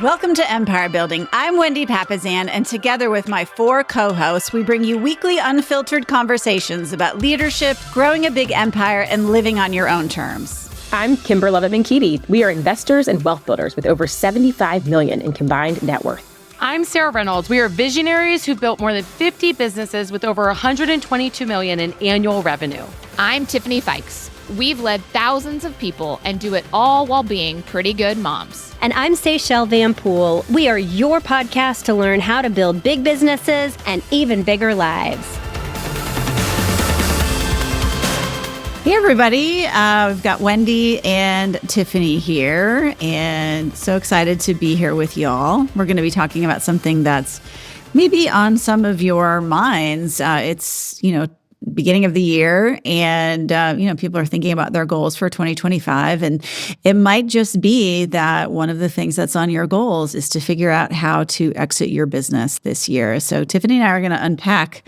Welcome to Empire Building. I'm Wendy Papazan, and together with my 4 co-hosts, we bring you weekly unfiltered conversations about leadership, growing a big empire, and living on your own terms. I'm Kimber Levitt-Keaty. We are investors and wealth builders with over $75 million in combined net worth. I'm Sarah Reynolds. We are visionaries who built more than 50 businesses with over $122 million in annual revenue. I'm Tiffany Fikes. We've led thousands of people and do it all while being pretty good moms. And I'm Seychelle Van Poole. We are your podcast to learn how to build big businesses and even bigger lives. Hey, everybody. We've got Wendy and Tiffany here, and so excited to be here with y'all. We're going to be talking about something that's maybe on some of your minds. It's, beginning of the year, and people are thinking about their goals for 2025, and it might just be that one of the things that's on your goals is to figure out how to exit your business this year. So Tiffany and I are going to unpack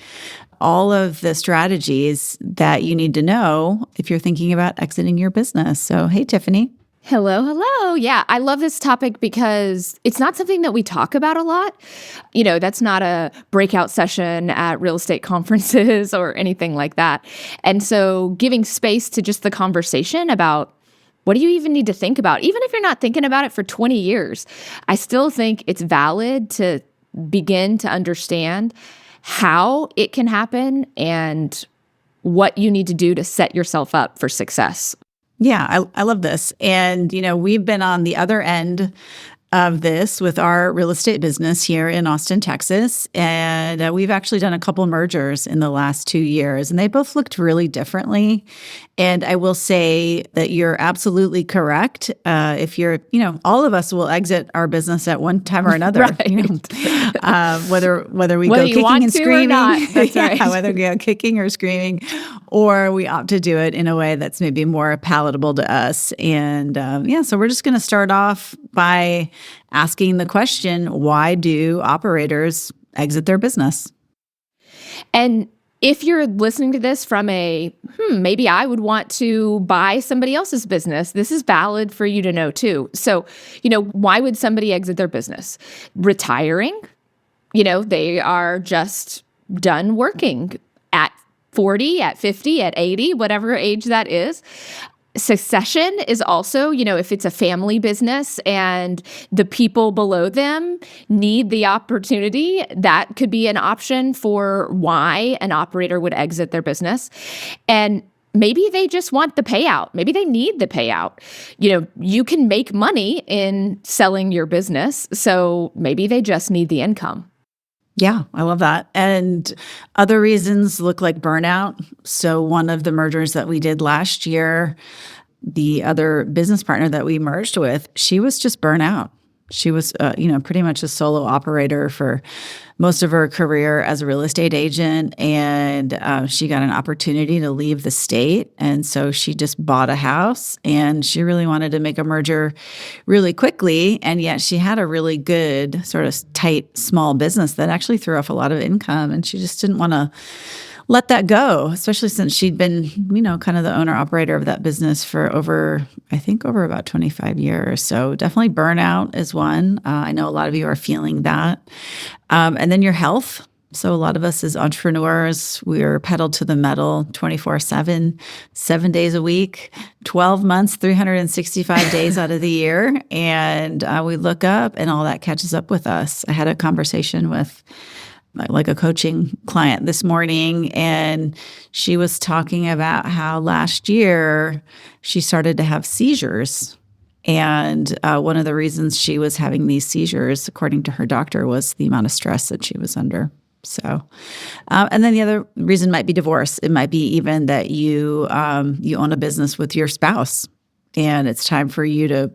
all of the strategies that you need to know if you're thinking about exiting your business. So hey, Tiffany. Hello. Yeah, I love this topic because it's not something that we talk about a lot. That's not a breakout session at real estate conferences or anything like that. And so giving space to just the conversation about what do you even need to think about, even if you're not thinking about it for 20 years, I still think it's valid to begin to understand how it can happen and what you need to do to set yourself up for success. Yeah, I love this. And, we've been on the other end of this with our real estate business here in Austin, Texas. And we've actually done a couple mergers in the last 2 years, and they both looked really differently. And I will say that you're absolutely correct. If you're, all of us will exit our business at one time or another. Right. Whether we go kicking and screaming, That's right. Whether we go kicking or screaming, or we opt to do it in a way that's maybe more palatable to us. And so we're just going to start off by asking the question, why do operators exit their business? And if you're listening to this from maybe I would want to buy somebody else's business, this is valid for you to know too. So, why would somebody exit their business? Retiring, they are just done working at 40, at 50, at 80, whatever age that is. Succession is also, if it's a family business and the people below them need the opportunity, that could be an option for why an operator would exit their business. And maybe they just want the payout. Maybe they need the payout. You can make money in selling your business, so maybe they just need the income. Yeah, I love that. And other reasons look like burnout. So one of the mergers that we did last year, the other business partner that we merged with, she was just burnout. She was, pretty much a solo operator for most of her career as a real estate agent. And she got an opportunity to leave the state. And so she just bought a house, and she really wanted to make a merger really quickly. And yet she had a really good sort of tight, small business that actually threw off a lot of income. And she just didn't want to let that go, especially since she'd been, kind of the owner operator of that business for over about 25 years. So definitely burnout is one. I know a lot of you are feeling that. And then your health. So a lot of us as entrepreneurs, we're pedaled to the metal 24/7, 7 days a week, 12 months, 365 days out of the year. And we look up and all that catches up with us. I had a conversation with a coaching client this morning, and she was talking about how last year she started to have seizures. And one of the reasons she was having these seizures, according to her doctor, was the amount of stress that she was under. So, and then the other reason might be divorce. It might be even that you own a business with your spouse, and it's time for you to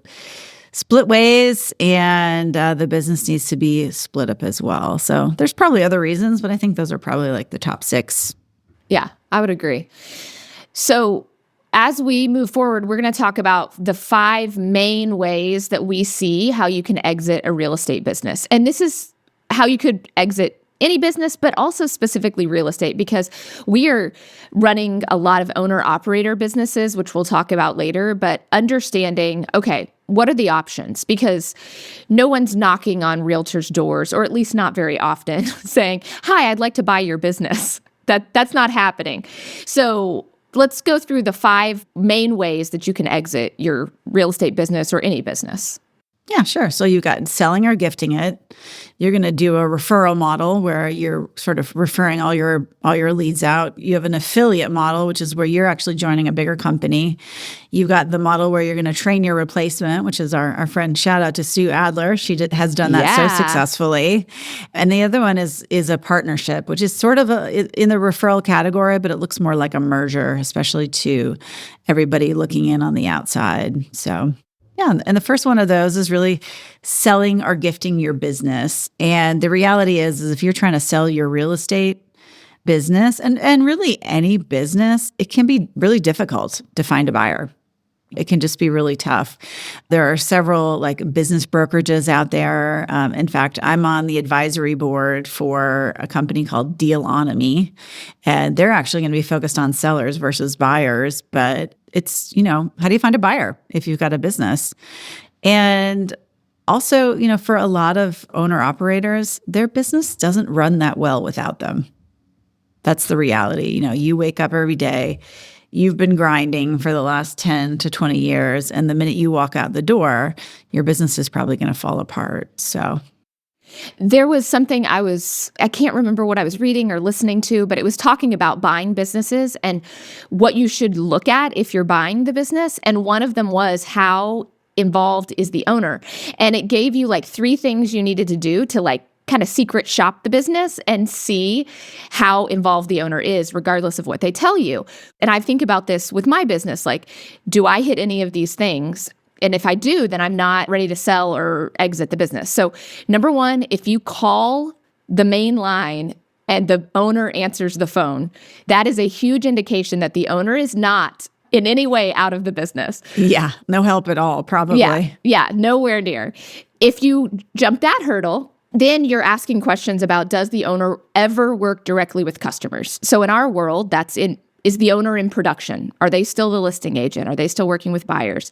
split ways, and the business needs to be split up as well. So there's probably other reasons, but I think those are probably like the top 6. Yeah, I would agree. So as we move forward, we're going to talk about the 5 main ways that we see how you can exit a real estate business. And this is how you could exit any business, but also specifically real estate, because we are running a lot of owner-operator businesses, which we'll talk about later, but understanding, okay, what are the options? Because no one's knocking on realtors' doors, or at least not very often, saying, hi, I'd like to buy your business. That's not happening. So let's go through the 5 main ways that you can exit your real estate business or any business. Yeah, sure. So you got selling or gifting it. You're going to do a referral model where you're sort of referring all your leads out. You have an affiliate model, which is where you're actually joining a bigger company. You've got the model where you're going to train your replacement, which is our friend, shout out to Sue Adler. She has done that so successfully. And the other one is a partnership, which is sort of in the referral category, but it looks more like a merger, especially to everybody looking in on the outside. So yeah, and the first one of those is really selling or gifting your business. And the reality is if you're trying to sell your real estate business and really any business, it can be really difficult to find a buyer. It can just be really tough. There are several business brokerages out there. In fact, I'm on the advisory board for a company called Dealonomy, and they're actually going to be focused on sellers versus buyers. But it's, how do you find a buyer if you've got a business? And also, for a lot of owner operators, their business doesn't run that well without them. That's the reality. You wake up every day. You've been grinding for the last 10 to 20 years, and the minute you walk out the door, your business is probably going to fall apart. So there was something I can't remember what I was reading or listening to, but it was talking about buying businesses and what you should look at if you're buying the business. And one of them was how involved is the owner. And it gave you 3 things you needed to do to kind of secret shop the business and see how involved the owner is, regardless of what they tell you. And I think about this with my business, do I hit any of these things? And if I do, then I'm not ready to sell or exit the business. So number 1, if you call the main line and the owner answers the phone, that is a huge indication that the owner is not in any way out of the business. Yeah, no help at all, probably. Yeah, nowhere near. If you jump that hurdle, then you're asking questions about, does the owner ever work directly with customers? So in our world, is the owner in production? Are they still the listing agent? Are they still working with buyers?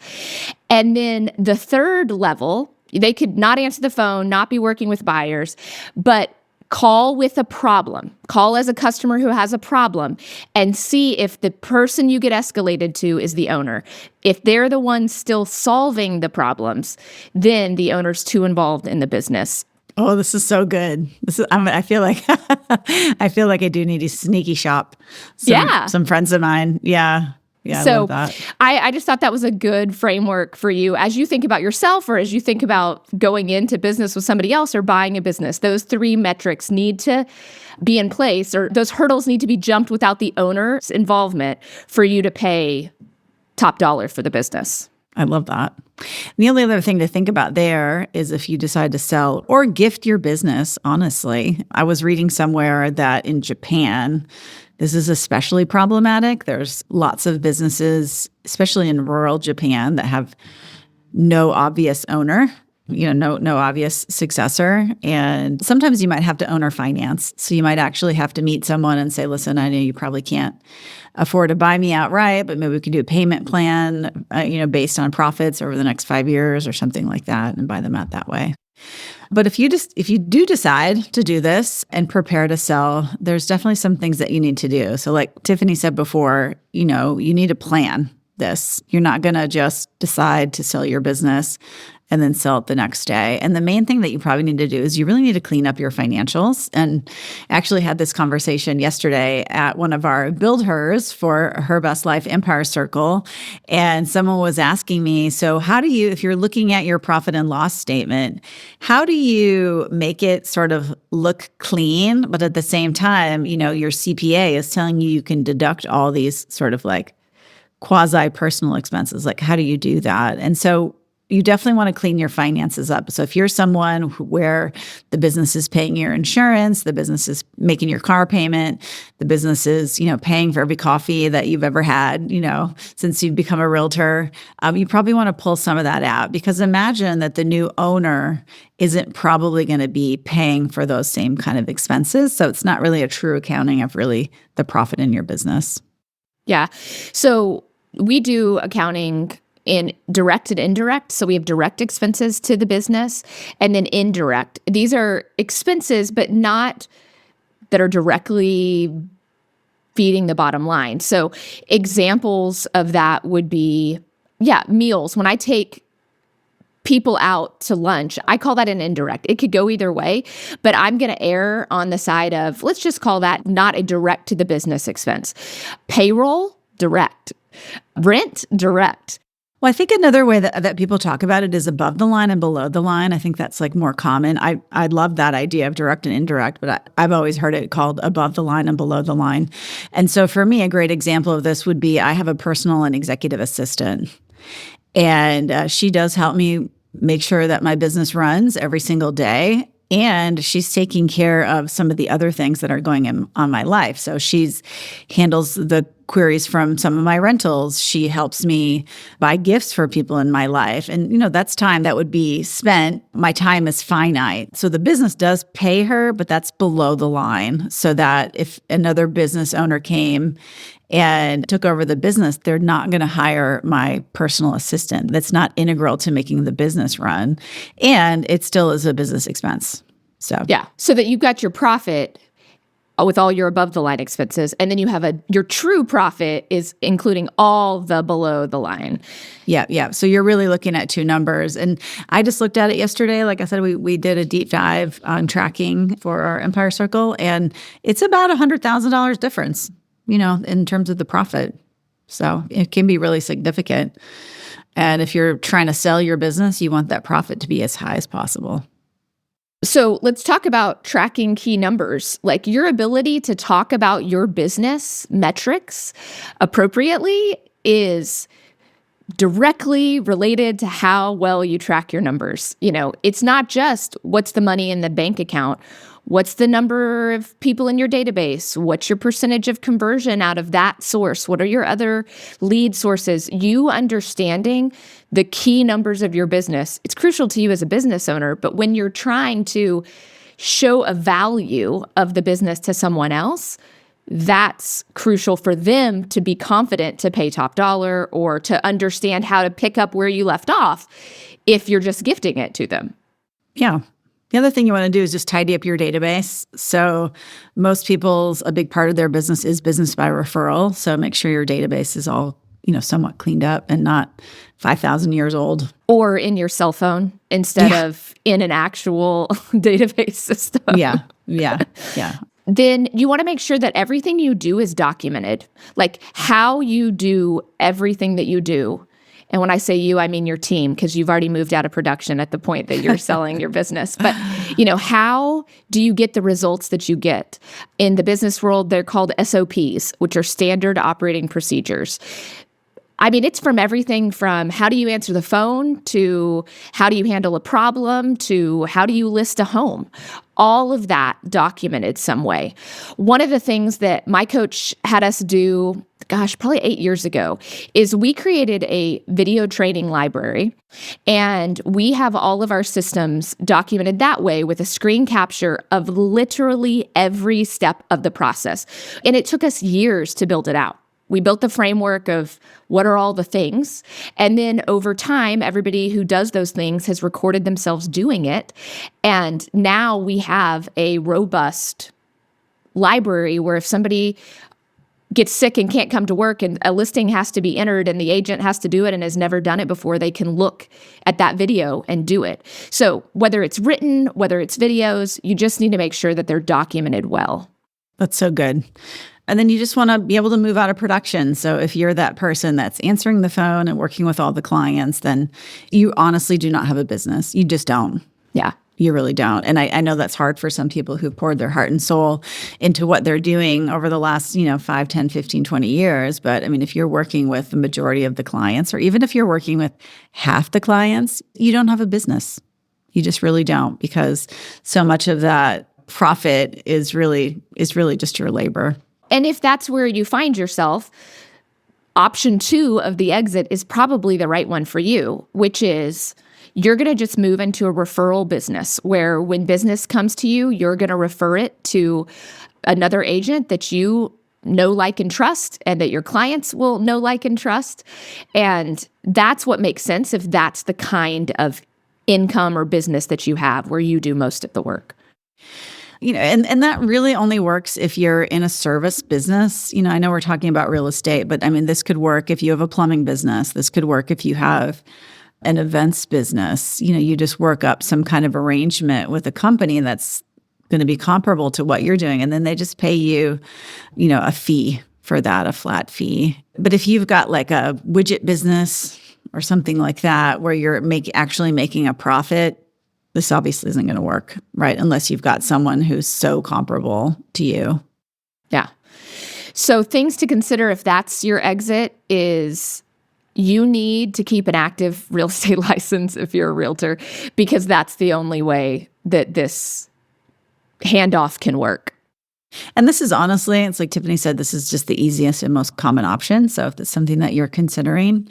And then the third level, they could not answer the phone, not be working with buyers, but call with a problem. Call as a customer who has a problem and see if the person you get escalated to is the owner. If they're the one still solving the problems, then the owner's too involved in the business. Oh, this is so good. I feel like I do need to sneaky shop some friends of mine. Yeah. Yeah, so I love that. I just thought that was a good framework for you as you think about yourself or as you think about going into business with somebody else or buying a business. Those 3 metrics need to be in place, or those hurdles need to be jumped without the owner's involvement for you to pay top dollar for the business. I love that. The only other thing to think about there is if you decide to sell or gift your business, honestly. I was reading somewhere that in Japan, this is especially problematic. There's lots of businesses, especially in rural Japan, that have no obvious owner, no obvious successor. And sometimes you might have to owner finance. So you might actually have to meet someone and say, listen, I know you probably can't afford to buy me outright, but maybe we could do a payment plan, based on profits over the next 5 years or something like that and buy them out that way. But if you do decide to do this and prepare to sell, there's definitely some things that you need to do. So like Tiffany said before, you need to plan this. You're not going to just decide to sell your business and then sell it the next day. And the main thing that you probably need to do is you really need to clean up your financials. And actually had this conversation yesterday at one of our Build Hers for Her Best Life Empire Circle. And someone was asking me, so how do you, if you're looking at your profit and loss statement, how do you make it sort of look clean, but at the same time, your CPA is telling you can deduct all these sort of like quasi-personal expenses? Like, how do you do that? And so you definitely want to clean your finances up. So if you're someone where the business is paying your insurance, the business is making your car payment, the business is, paying for every coffee that you've ever had, since you've become a realtor, you probably want to pull some of that out, because imagine that the new owner isn't probably going to be paying for those same kind of expenses. So it's not really a true accounting of really the profit in your business. Yeah. So we do accounting in direct and indirect. So we have direct expenses to the business and then indirect. These are expenses, but not that are directly feeding the bottom line. So examples of that would be, meals. When I take people out to lunch, I call that an indirect. It could go either way, but I'm going to err on the side of, let's just call that not a direct to the business expense. Payroll, direct. Rent, direct. Well, I think another way that people talk about it is above the line and below the line. I think that's like more common. I love that idea of direct and indirect, but I've always heard it called above the line and below the line. And so for me, a great example of this would be I have a personal and executive assistant, and she does help me make sure that my business runs every single day. And she's taking care of some of the other things that are going on my life. So she's handles the queries from some of my rentals. She helps me buy gifts for people in my life. And, that's time that would be spent. My time is finite. So the business does pay her, but that's below the line. So that if another business owner came and took over the business, they're not going to hire my personal assistant. That's not integral to making the business run. And it still is a business expense. So that you've got your profit with all your above the line expenses, and then you have your true profit is including all the below the line. Yeah. So you're really looking at two numbers. And I just looked at it yesterday. Like I said, we did a deep dive on tracking for our Empire Circle, and it's about $100,000 difference, in terms of the profit. So it can be really significant. And if you're trying to sell your business, you want that profit to be as high as possible. So let's talk about tracking key numbers. Like your ability to talk about your business metrics appropriately is directly related to how well you track your numbers. It's not just what's the money in the bank account. What's the number of people in your database? What's your percentage of conversion out of that source? What are your other lead sources? You understanding the key numbers of your business, it's crucial to you as a business owner, but when you're trying to show a value of the business to someone else, that's crucial for them to be confident to pay top dollar or to understand how to pick up where you left off if you're just gifting it to them. Yeah. The other thing you want to do is just tidy up your database. So most people's, a big part of their business is business by referral. So make sure your database is all, somewhat cleaned up and not 5,000 years old. Or in your cell phone instead of in an actual database system. Yeah. Then you want to make sure that everything you do is documented, like how you do everything that you do. And when I say you, I mean your team, because you've already moved out of production at the point that you're selling your business. But, how do you get the results that you get? In the business world, they're called SOPs, which are standard operating procedures. I mean, it's from everything from how do you answer the phone to how do you handle a problem to how do you list a home. All of that documented some way. One of the things that my coach had us do, probably 8 years ago, is we created a video training library, and we have all of our systems documented that way with a screen capture of literally every step of the process. And it took us years to build it out. We built the framework of what are all the things. And then over time, everybody who does those things has recorded themselves doing it. And now we have a robust library where if somebody gets sick and can't come to work and a listing has to be entered and the agent has to do it and has never done it before, they can look at that video and do it. So whether it's written, whether it's videos, you just need to make sure that they're documented well. That's so good. And then you just want to be able to move out of production. So if you're that person that's answering the phone and working with all the clients, then you honestly do not have a business. You just don't. Yeah. You really don't. And I know that's hard for some people who've poured their heart and soul into what they're doing over the last, 5, 10, 15, 20 years. But I mean, if you're working with the majority of the clients, or even if you're working with half the clients, you don't have a business. You just really don't, because so much of that profit is really just your labor. And if that's where you find yourself, option 2 of the exit is probably the right one for you, which is you're going to just move into a referral business where when business comes to you, you're going to refer it to another agent that you know, like, and trust, and that your clients will know, like, and trust. And that's what makes sense if that's the kind of income or business that you have where you do most of the work. And that really only works if you're in a service business. I know we're talking about real estate, but I mean, this could work if you have a plumbing business. This could work if you have an events business. You just work up some kind of arrangement with a company that's going to be comparable to what you're doing. And then they just pay you, a fee for that, a flat fee. But if you've got like a widget business or something like that, where you're actually making a profit, this obviously isn't going to work, right? Unless you've got someone who's so comparable to you. Yeah. So things to consider if that's your exit is you need to keep an active real estate license if you're a realtor, because that's the only way that this handoff can work. And this is honestly, it's like Tiffany said, this is just the easiest and most common option. So if it's something that you're considering,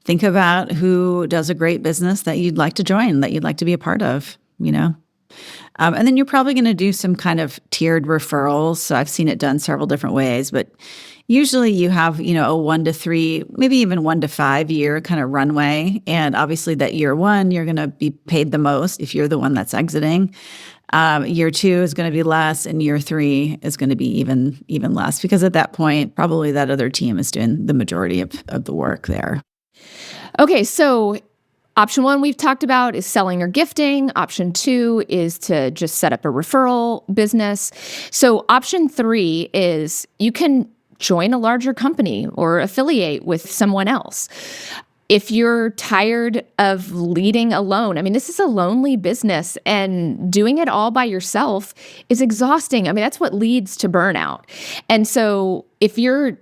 think about who does a great business that you'd like to join, that you'd like to be a part of, And then you're probably going to do some kind of tiered referrals. So I've seen it done several different ways, but usually you have, a 1 to 3, maybe even 1 to 5 year kind of runway. And obviously that year 1, you're going to be paid the most if you're the one that's exiting. Year 2 is going to be less, and year 3 is going to be even less, because at that point, probably that other team is doing the majority of the work there. Okay, so option 1 we've talked about is selling or gifting. Option 2 is to just set up a referral business. So option 3 is you can join a larger company or affiliate with someone else. If you're tired of leading alone, I mean, this is a lonely business, and doing it all by yourself is exhausting. I mean, that's what leads to burnout. And so if you're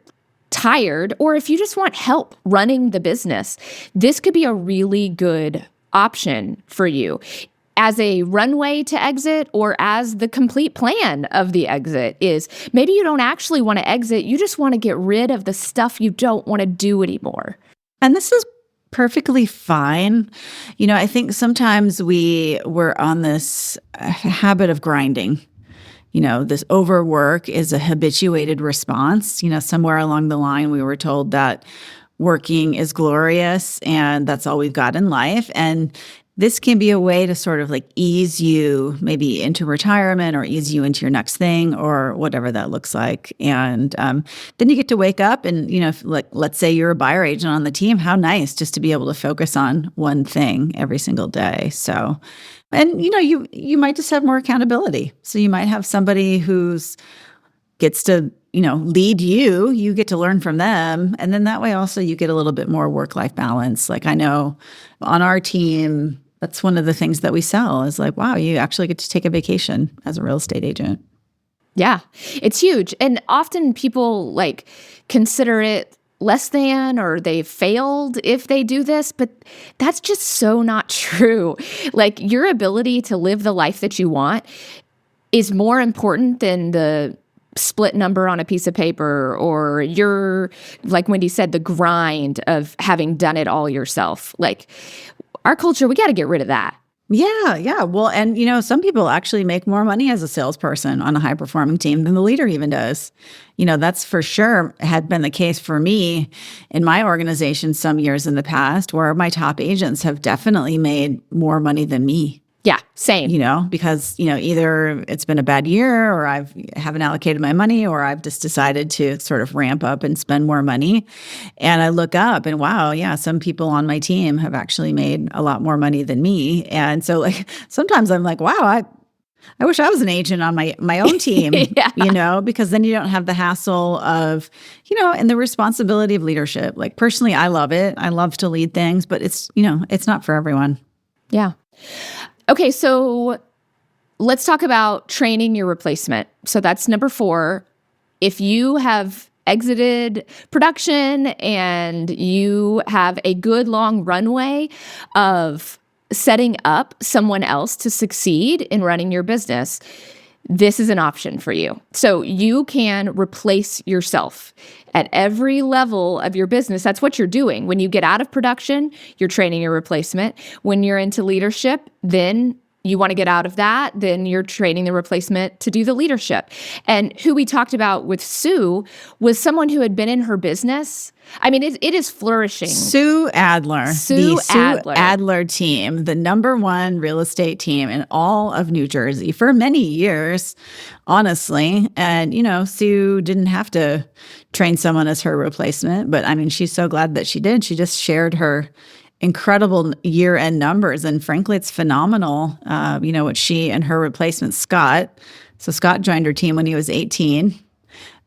tired, or if you just want help running the business, this could be a really good option for you as a runway to exit, or as the complete plan of the exit. Is maybe you don't actually want to exit, you just want to get rid of the stuff you don't want to do anymore. And this is perfectly fine. I think sometimes we're on this habit of grinding. This overwork is a habituated response. Somewhere along the line, we were told that working is glorious and that's all we've got in life. And this can be a way to sort of like ease you maybe into retirement, or ease you into your next thing, or whatever that looks like. And then you get to wake up and, let's say you're a buyer agent on the team, how nice just to be able to focus on one thing every single day. So, and, you might just have more accountability. So you might have somebody who's gets to, lead you, you get to learn from them. And then that way also you get a little bit more work-life balance. Like I know on our team, that's one of the things that we sell is like, wow, you actually get to take a vacation as a real estate agent. Yeah, it's huge. And often people consider it less than, or they failed if they do this, but that's just so not true. Your ability to live the life that you want is more important than the split number on a piece of paper, or your, like Wendy said, the grind of having done it all yourself. Our culture, we got to get rid of that. Yeah. Well, and some people actually make more money as a salesperson on a high performing team than the leader even does. That's for sure had been the case for me in my organization some years in the past, where my top agents have definitely made more money than me. Yeah, same. Because, either it's been a bad year, or I haven't allocated my money, or I've just decided to sort of ramp up and spend more money. And I look up and wow, yeah, some people on my team have actually made a lot more money than me. And so sometimes I'm like, wow, I wish I was an agent on my own team, Yeah. Because then you don't have the hassle of, and the responsibility of leadership. Personally, I love it. I love to lead things, but it's not for everyone. Yeah. Okay, so let's talk about training your replacement. So that's number 4. If you have exited production and you have a good long runway of setting up someone else to succeed in running your business, this is an option for you. So you can replace yourself at every level of your business. That's what you're doing. When you get out of production, you're training your replacement. When you're into leadership, then you want to get out of that, then you're training the replacement to do the leadership. And who we talked about with Sue was someone who had been in her business. I mean, it is flourishing. Sue Adler, Sue Adler team, the number 1 real estate team in all of New Jersey for many years, honestly. And, Sue didn't have to train someone as her replacement, but I mean, she's so glad that she did. She just shared her incredible year-end numbers. And frankly, it's phenomenal, what she and her replacement, Scott. So Scott joined her team when he was 18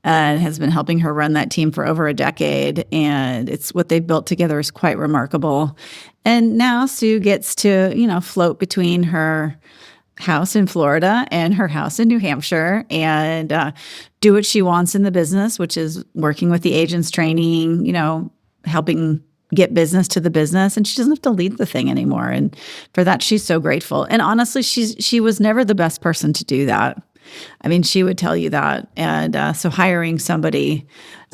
and has been helping her run that team for over a decade. And it's what they've built together is quite remarkable. And now Sue gets to, float between her house in Florida and her house in New Hampshire and do what she wants in the business, which is working with the agents, training, helping get business to the business, and she doesn't have to lead the thing anymore. And for that, she's so grateful. And honestly, she was never the best person to do that. I mean, she would tell you that. And so hiring somebody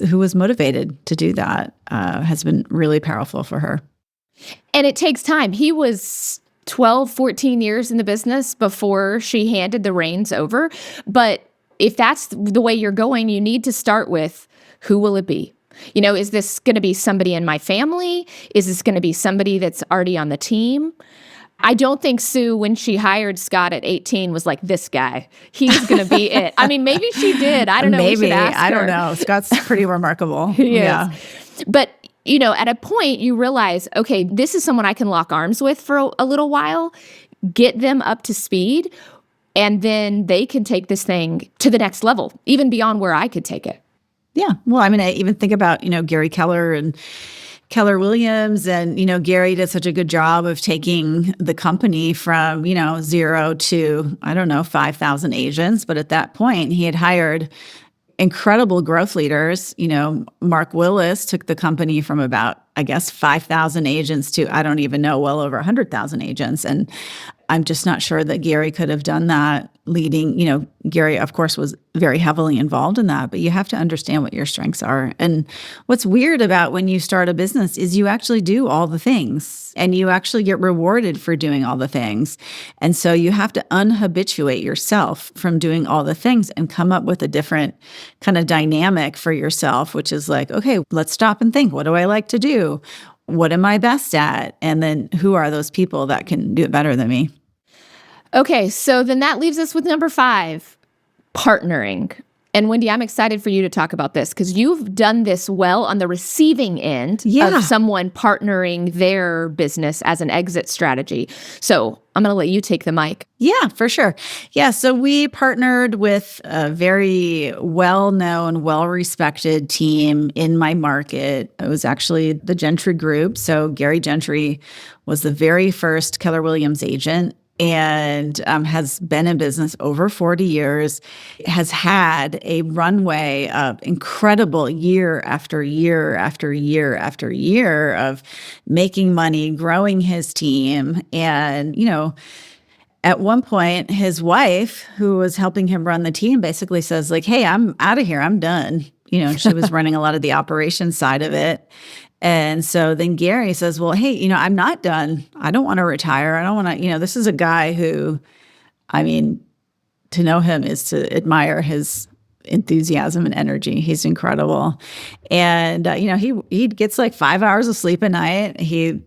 who was motivated to do that has been really powerful for her. And it takes time. He was 12, 14 years in the business before she handed the reins over. But if that's the way you're going, you need to start with, who will it be? Is this going to be somebody in my family? Is this going to be somebody that's already on the team? I don't think Sue, when she hired Scott at 18, was like, this guy, he's going to be it. I mean, maybe she did. I don't know. Maybe. We should ask her. I don't know. Scott's pretty remarkable. Yeah. But, at a point you realize, okay, this is someone I can lock arms with for a little while, get them up to speed, and then they can take this thing to the next level, even beyond where I could take it. Yeah. Well, I mean, I even think about, Gary Keller and Keller Williams, and, Gary did such a good job of taking the company from, 0 to, 5,000 agents. But at that point, he had hired incredible growth leaders. Mark Willis took the company from about, 5,000 agents to, well over 100,000 agents. And I'm just not sure that Gary could have done that leading. Gary, of course, was very heavily involved in that, but you have to understand what your strengths are. And what's weird about when you start a business is you actually do all the things and you actually get rewarded for doing all the things. And so you have to unhabituate yourself from doing all the things and come up with a different kind of dynamic for yourself, which is like, okay, let's stop and think, what do I like to do? What am I best at? And then who are those people that can do it better than me? Okay, so then that leaves us with number 5, partnering. And Wendy, I'm excited for you to talk about this because you've done this well on the receiving end of someone partnering their business as an exit strategy. So I'm going to let you take the mic. Yeah, for sure. Yeah, so we partnered with a very well-known, well-respected team in my market. It was actually the Gentry Group. So Gary Gentry was the very first Keller Williams agent and has been in business over 40 years, has had a runway of incredible year after year after year after year of making money, growing his team. And, at one point, his wife, who was helping him run the team, basically says, like, hey, I'm out of here. I'm done. She was running a lot of the operations side of it. And so then Gary says, well, hey, I'm not done. I don't want to retire. I don't want to, this is a guy who, to know him is to admire his enthusiasm and energy. He's incredible. And, he gets like 5 hours of sleep a night. He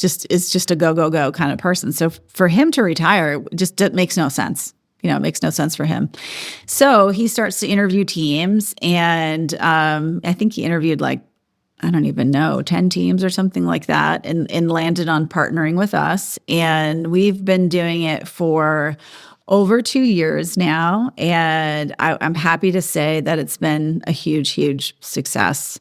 is just a go kind of person. So for him to retire, it makes no sense. It makes no sense for him. So he starts to interview teams. And I think he interviewed 10 teams or something like that, and landed on partnering with us. And we've been doing it for over 2 years now, and I'm happy to say that it's been a huge, huge success.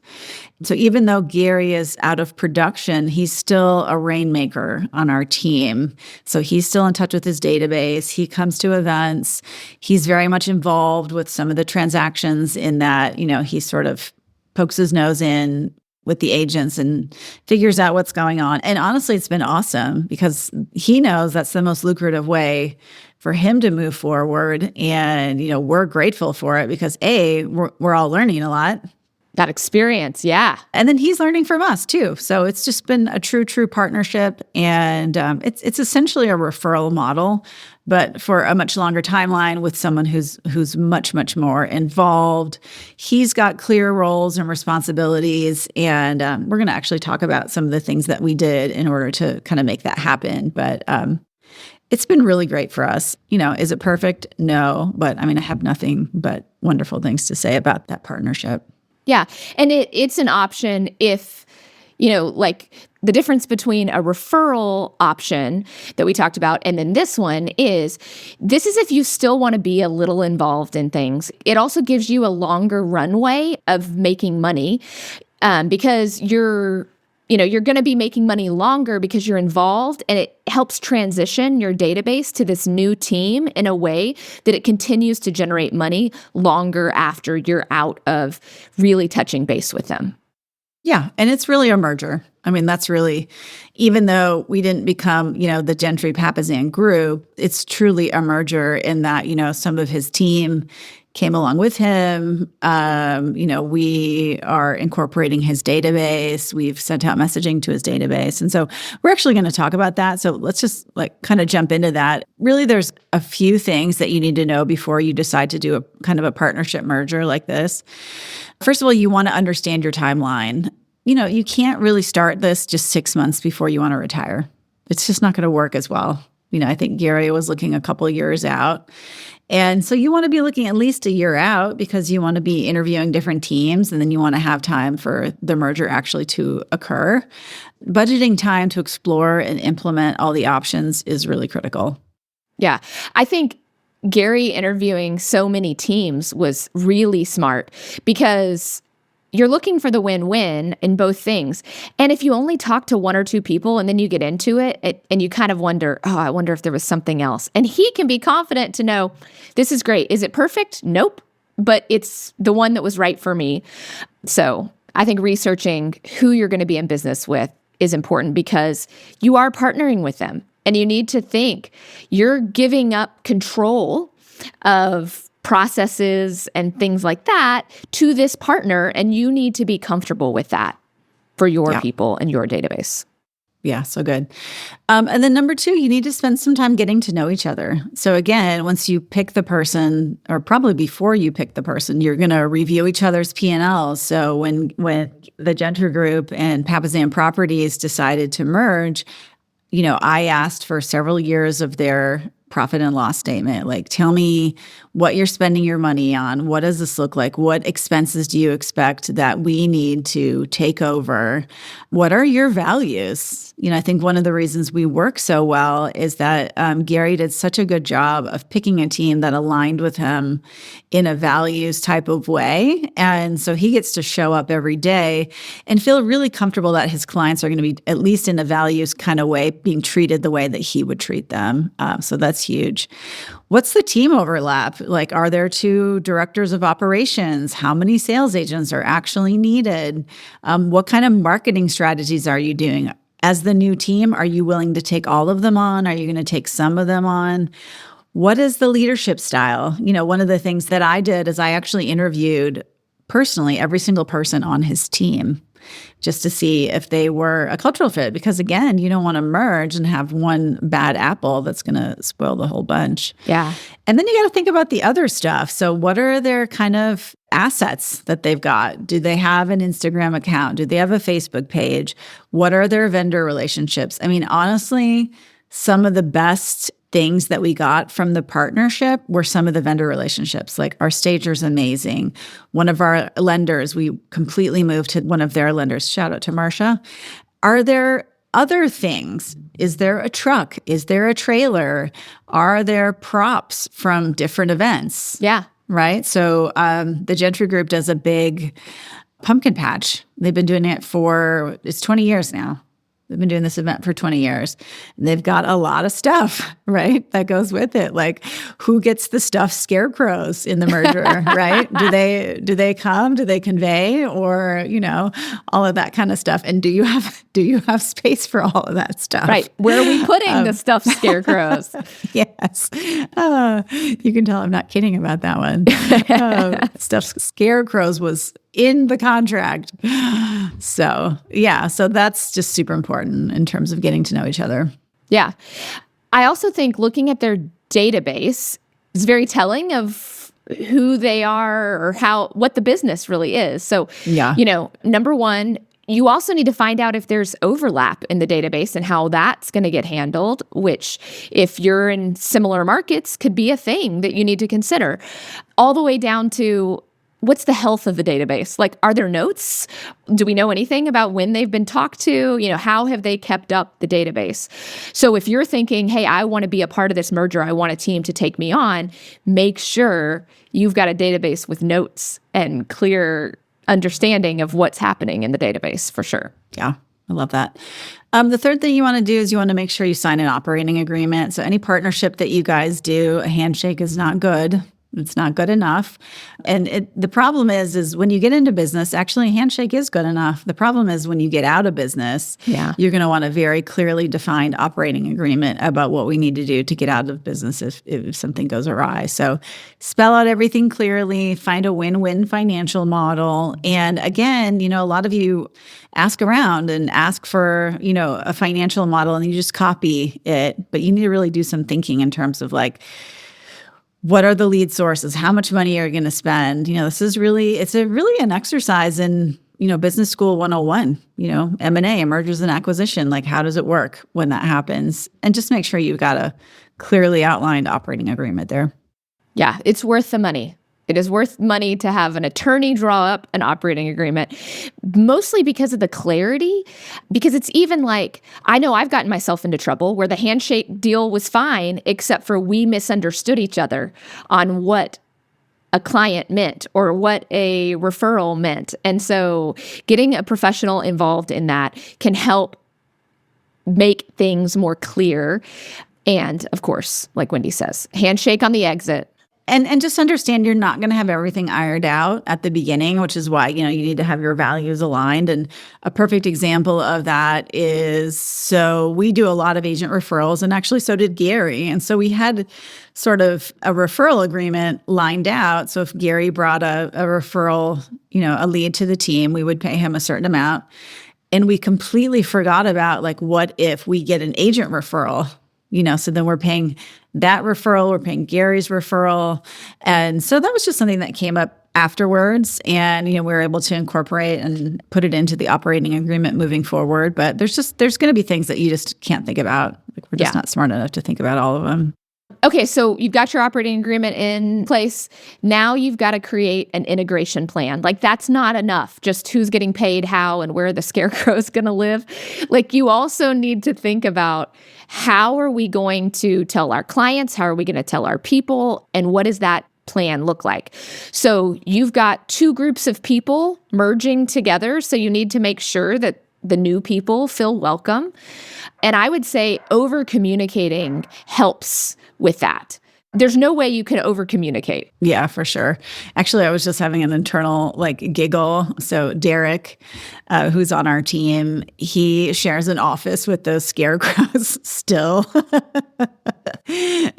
So even though Gary is out of production, he's still a rainmaker on our team. So he's still in touch with his database. He comes to events. He's very much involved with some of the transactions in that, he sort of pokes his nose in with the agents and figures out what's going on. And honestly, it's been awesome because he knows that's the most lucrative way for him to move forward. And, we're grateful for it because we're all learning a lot. That experience, yeah. And then he's learning from us too. So it's just been a true partnership. And it's essentially a referral model, but for a much longer timeline with someone who's much, much more involved. He's got clear roles and responsibilities. And we're going to actually talk about some of the things that we did in order to kind of make that happen. But it's been really great for us. Is it perfect? No. But I have nothing but wonderful things to say about that partnership. Yeah. And it's an option if, like the difference between a referral option that we talked about and then this is if you still want to be a little involved in things. It also gives you a longer runway of making money because you're going to be making money longer because you're involved, and it helps transition your database to this new team in a way that it continues to generate money longer after you're out of really touching base with them. Yeah. And it's really a merger. That's really, even though we didn't become, the Gentry Papasan group, it's truly a merger in that, some of his team came along with him. We are incorporating his database. We've sent out messaging to his database. And so we're actually going to talk about that. So let's just kind of jump into that. Really, there's a few things that you need to know before you decide to do a kind of a partnership merger like this. First of all, you want to understand your timeline. You can't really start this just 6 months before you want to retire. It's just not going to work as well. I think Gary was looking a couple of years out. And so you want to be looking at least a year out because you want to be interviewing different teams, and then you want to have time for the merger actually to occur. Budgeting time to explore and implement all the options is really critical. Yeah. I think Gary interviewing so many teams was really smart because you're looking for the win-win in both things. And if you only talk to one or two people and then you get into it and you kind of wonder, I wonder if there was something else. And he can be confident to know, this is great. Is it perfect? Nope. But it's the one that was right for me. So I think researching who you're going to be in business with is important because you are partnering with them. And you need to think you're giving up control of processes and things like that to this partner, and you need to be comfortable with that for your people and your database. Yeah, so good. And then number 2, you need to spend some time getting to know each other. So again, once you pick the person, or probably before you pick the person, you're going to review each other's P&Ls. So when the Gentry Group and Papasan Properties decided to merge, I asked for several years of their profit and loss statement. Tell me what you're spending your money on. What does this look like? What expenses do you expect that we need to take over? What are your values? I think one of the reasons we work so well is that Gary did such a good job of picking a team that aligned with him in a values type of way. And so he gets to show up every day and feel really comfortable that his clients are going to be, at least in a values kind of way, being treated the way that he would treat them. So that's huge. What's the team overlap? Are there 2 directors of operations? How many sales agents are actually needed? What kind of marketing strategies are you doing? As the new team, are you willing to take all of them on? Are you going to take some of them on? What is the leadership style? One of the things that I did is I actually interviewed personally every single person on his team just to see if they were a cultural fit. Because again, you don't want to merge and have one bad apple that's going to spoil the whole bunch. Yeah. And then you got to think about the other stuff. So what are their kind of assets that they've got? Do they have an Instagram account? Do they have a Facebook page? What are their vendor relationships? Honestly, some of the best things that we got from the partnership were some of the vendor relationships. Our stager's amazing. One of our lenders, we completely moved to one of their lenders. Shout out to Marcia. Are there other things. Is there a truck? Is there a trailer? Are there props from different events? Yeah. Right? So the Gentry Group does a big pumpkin patch. They've been doing it it's 20 years now. They've been doing this event for 20 years. And they've got a lot of stuff, right, that goes with it. Like, who gets the stuffed scarecrows in the merger, right? Do they come? Do they convey? Or, all of that kind of stuff. And do you have space for all of that stuff? Right. Where are we putting the stuffed scarecrows? Yes. You can tell I'm not kidding about that one. Stuffed scarecrows was in the contract. So that's just super important in terms of getting to know each other. Yeah. I also think looking at their database is very telling of who they are or what the business really is. So, number one, you also need to find out if there's overlap in the database and how that's going to get handled, which if you're in similar markets could be a thing that you need to consider, all the way down to what's the health of the database? Like, are there notes? Do we know anything about when they've been talked to? How have they kept up the database? So if you're thinking, hey, I want to be a part of this merger, I want a team to take me on, make sure you've got a database with notes and clear understanding of what's happening in the database for sure. Yeah, I love that. The third thing you want to do is you want to make sure you sign an operating agreement. So any partnership that you guys do, a handshake is not good. It's not good enough. And the problem is when you get into business, actually a handshake is good enough. The problem is when you get out of business, you're going to want a very clearly defined operating agreement about what we need to do to get out of business if something goes awry. So spell out everything clearly, find a win-win financial model. And again, a lot of you ask around and ask for, a financial model and you just copy it. But you need to really do some thinking in terms of like, what are the lead sources? How much money are you going to spend? This is really an exercise in, business school 101, M&A, mergers and acquisition. Like, how does it work when that happens? And just make sure you've got a clearly outlined operating agreement there. Yeah, it's worth the money. It is worth money to have an attorney draw up an operating agreement, mostly because of the clarity. Because it's even like, I know I've gotten myself into trouble where the handshake deal was fine, except for we misunderstood each other on what a client meant or what a referral meant. And so getting a professional involved in that can help make things more clear. And of course, like Wendy says, handshake on the exit. And just understand you're not going to have everything ironed out at the beginning, which is why, you need to have your values aligned. And a perfect example of that is, so we do a lot of agent referrals, and actually so did Gary. And so we had sort of a referral agreement lined out. So if Gary brought a referral, a lead to the team, we would pay him a certain amount. And we completely forgot about, like, what if we get an agent referral? So then we're paying that referral, we're paying Gary's referral. And so that was just something that came up afterwards. And, we were able to incorporate and put it into the operating agreement moving forward. But there's going to be things that you just can't think about. Like, we're just not smart enough to think about all of them. Okay, so you've got your operating agreement in place. Now you've got to create an integration plan. Like, that's not enough, just who's getting paid how and where the scarecrow is going to live. Like, you also need to think about, how are we going to tell our clients? How are we going to tell our people? And what does that plan look like? So you've got two groups of people merging together. So you need to make sure that the new people feel welcome. And I would say over-communicating helps with that. There's no way you can over-communicate. Yeah, for sure. Actually, I was just having an internal giggle. So Derek, who's on our team, he shares an office with those scarecrows still.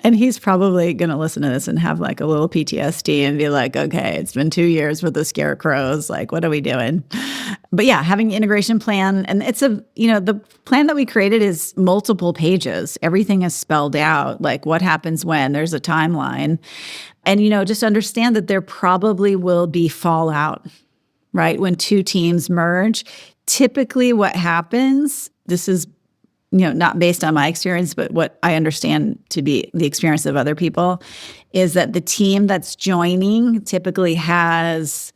And he's probably going to listen to this and have a little PTSD and be like, okay, it's been 2 years with the scarecrows. Like, what are we doing? But yeah, having the integration plan, and it's the plan that we created is multiple pages. Everything is spelled out, like what happens when, there's a timeline. And, just understand that there probably will be fallout, right? When two teams merge, typically what happens, this is, not based on my experience, but what I understand to be the experience of other people, is that the team that's joining typically has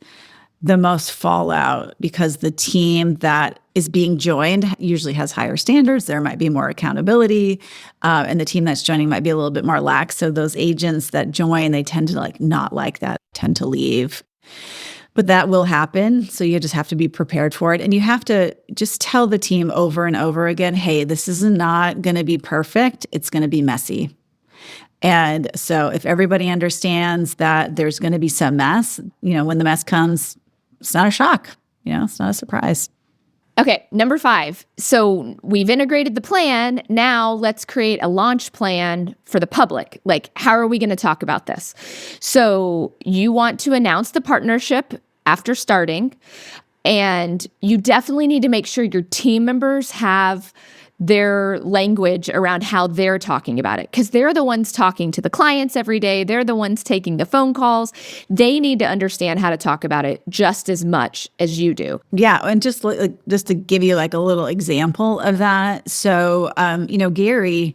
the most fallout because the team that is being joined usually has higher standards. There might be more accountability, and the team that's joining might be a little bit more lax. So those agents that join, they tend to not like that, tend to leave. But that will happen. So you just have to be prepared for it. And you have to just tell the team over and over again, hey, this is not going to be perfect. It's going to be messy. And so if everybody understands that there's going to be some mess, when the mess comes, it's not a shock. It's not a surprise. Okay, number 5. So we've integrated the plan. Now let's create a launch plan for the public. Like, how are we going to talk about this? So you want to announce the partnership after starting, and you definitely need to make sure your team members have their language around how they're talking about it, because they're the ones talking to the clients every day. They're the ones taking the phone calls. They need to understand how to talk about it just as much as you do. Yeah, and just to give you a little example of that. So, Gary,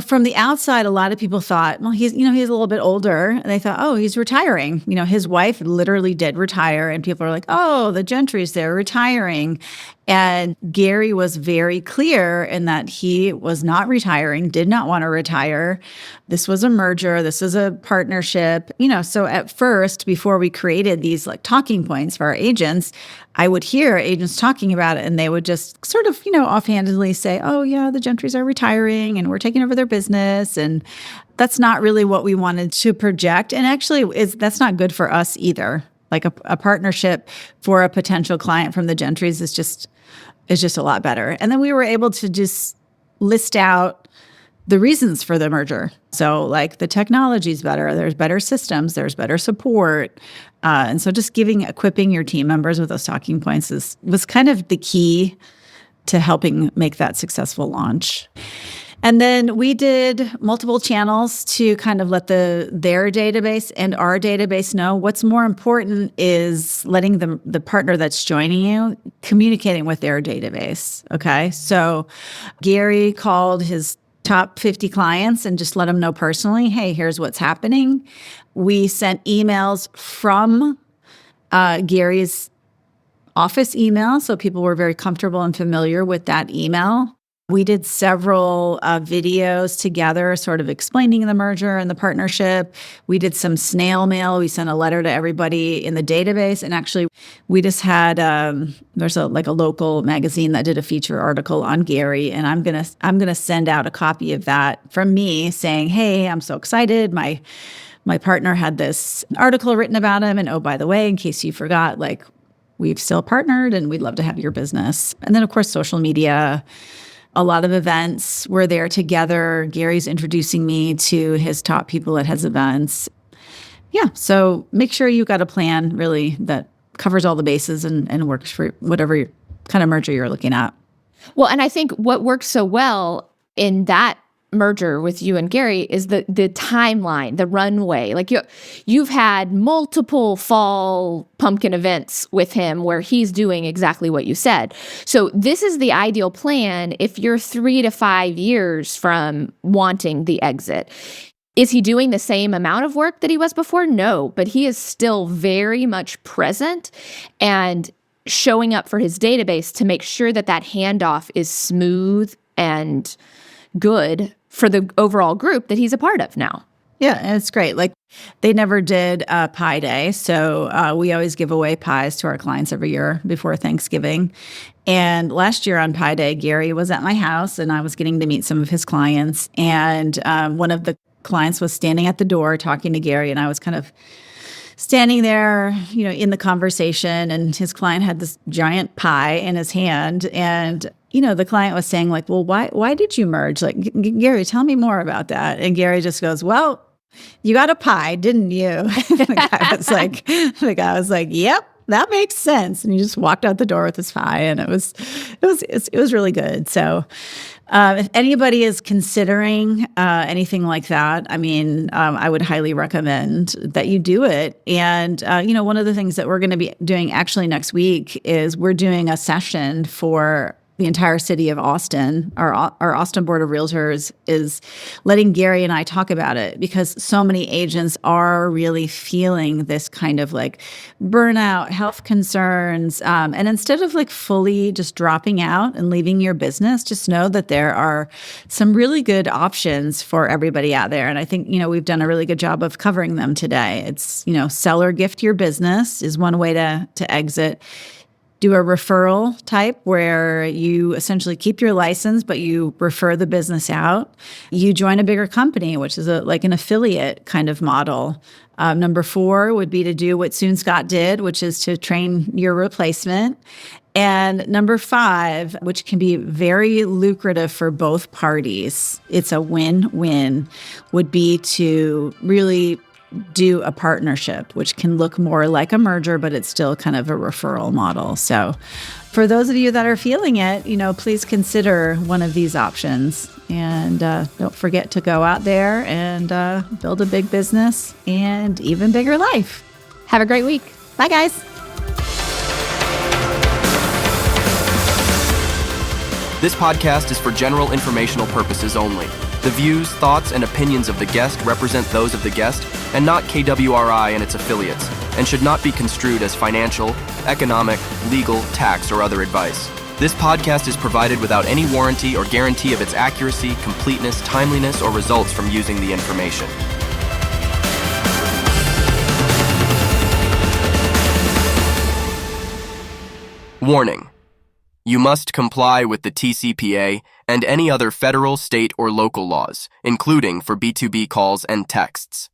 from the outside, a lot of people thought, well, he's a little bit older, and they thought, oh, he's retiring. His wife literally did retire, and people are like, oh, the Gentrys, they're retiring. And Gary was very clear in that he was not retiring, did not want to retire. This was a merger. This is a partnership. So at first, before we created these talking points for our agents, I would hear agents talking about it, and they would just sort of, offhandedly say, oh, yeah, the Gentrys are retiring and we're taking over their business. And that's not really what we wanted to project. And actually, that's not good for us either. Like a partnership for a potential client from the Gentrys is just a lot better. And then we were able to just list out the reasons for the merger. So the technology's better, there's better systems, there's better support. And so just equipping your team members with those talking points was kind of the key to helping make that successful launch. And then we did multiple channels to kind of let their database and our database know. What's more important is letting the partner that's joining you communicating with their database. Okay. So Gary called his top 50 clients and just let them know personally, hey, here's what's happening. We sent emails from Gary's office email, so people were very comfortable and familiar with that email. We did several videos together, sort of explaining the merger and the partnership. We did some snail mail. We sent a letter to everybody in the database. And actually, we just had there's a local magazine that did a feature article on Gary, and I'm gonna send out a copy of that from me, saying, "Hey, I'm so excited. My partner had this article written about him, and oh, by the way, in case you forgot, we've still partnered, and we'd love to have your business." And then, of course, social media. A lot of events. We're there together. Gary's introducing me to his top people at his events. Yeah, so make sure you've got a plan really that covers all the bases and works for whatever kind of merger you're looking at. Well, and I think what works so well in that merger with you and Gary is the timeline, the runway. You've had multiple fall pumpkin events with him where he's doing exactly what you said. So this is the ideal plan if you're 3 to 5 years from wanting the exit. Is he doing the same amount of work that he was before? No, but he is still very much present and showing up for his database to make sure that handoff is smooth and good for the overall group that he's a part of now. Yeah, and it's great. They never did Pie Day, so we always give away pies to our clients every year before Thanksgiving. And last year on Pie Day, Gary was at my house, and I was getting to meet some of his clients. And one of the clients was standing at the door talking to Gary, and I was kind of standing there, in the conversation, and his client had this giant pie in his hand. And the client was saying well, why did you merge? Gary, tell me more about that. And Gary just goes, well, you got a pie, didn't you? the guy was like, yep, that makes sense. And he just walked out the door with his pie, and it was really good. So if anybody is considering anything like that, I would highly recommend that you do it. And, one of the things that we're going to be doing actually next week is we're doing a session for the entire city of Austin, our Austin Board of Realtors, is letting Gary and I talk about it because so many agents are really feeling this kind of like burnout, health concerns. And instead of like fully just dropping out and leaving your business, just know that there are some really good options for everybody out there. And I think, we've done a really good job of covering them today. It's, sell or gift your business is one way to exit. Do a referral type where you essentially keep your license, but you refer the business out. You join a bigger company, which is like an affiliate kind of model. Number 4 would be to do what Soon Scott did, which is to train your replacement. And number 5, which can be very lucrative for both parties, it's a win-win, would be to really do a partnership, which can look more like a merger, but it's still kind of a referral model. So for those of you that are feeling it, please consider one of these options. And don't forget to go out there and build a big business and even bigger life. Have a great week. Bye, guys. This podcast is for general informational purposes only. The views, thoughts, and opinions of the guest represent those of the guest and not KWRI and its affiliates, and should not be construed as financial, economic, legal, tax, or other advice. This podcast is provided without any warranty or guarantee of its accuracy, completeness, timeliness, or results from using the information. Warning. You must comply with the TCPA and any other federal, state, or local laws, including for B2B calls and texts.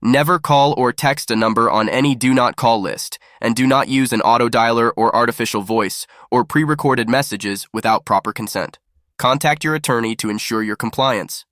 Never call or text a number on any do not call list, and do not use an autodialer or artificial voice or pre-recorded messages without proper consent. Contact your attorney to ensure your compliance.